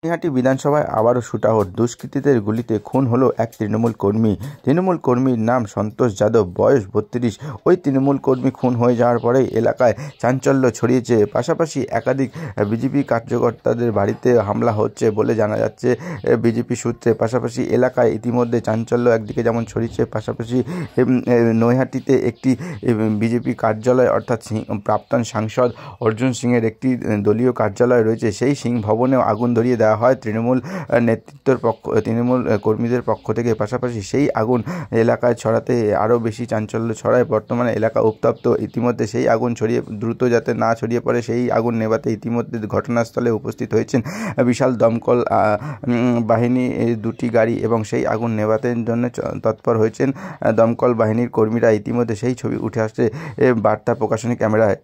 নৈহাটি বিধানসভায় আবারও শুটআউট, দুষ্কৃতীদের গুলিতে খুন হলো এক তৃণমূল কর্মী। তৃণমূল কর্মীর নাম সন্তোষ যাদব, বয়স 32। ওই তৃণমূল কর্মী খুন হয়ে যাওয়ার পরেই এলাকায় চাঞ্চল্য ছড়িয়েছে। পাশাপাশি একাধিক বিজেপি কার্যকর্তাদের বাড়িতে হামলা হচ্ছে বলে জানা যাচ্ছে বিজেপি সূত্রে। পাশাপাশি এলাকায় ইতিমধ্যে চাঞ্চল্য একদিকে যেমন ছড়িয়েছে, পাশাপাশি নৈহাটিতে একটি বিজেপি কার্যালয় অর্থাৎ প্রাক্তন সাংসদ অর্জুন সিংয়ের একটি দলীয় কার্যালয় রয়েছে, সেই সিং ভবনেও আগুন ধরিয়ে দেওয়া হয় তৃণমূল তৃণমূল কর্মীদের পক্ষ থেকে। পাশাপাশি সেই আগুন এলাকায় ছড়াতে আরও বেশি চাঞ্চল্য ছড়ায়। বর্তমানে এলাকা উত্তপ্ত। ইতিমধ্যে সেই আগুন দ্রুত যাতে না ছড়িয়ে পড়ে, সেই আগুন নেভাতে ইতিমধ্যে ঘটনাস্থলে উপস্থিত হয়েছেন বিশাল দমকল বাহিনী, 2টি গাড়ি, এবং সেই আগুন নেভাতে জন্য তৎপর হয়েছেন দমকল বাহিনীর কর্মীরা। ইতিমধ্যে সেই ছবি উঠে আসছে বার্তা প্রকাশনী ক্যামেরায়।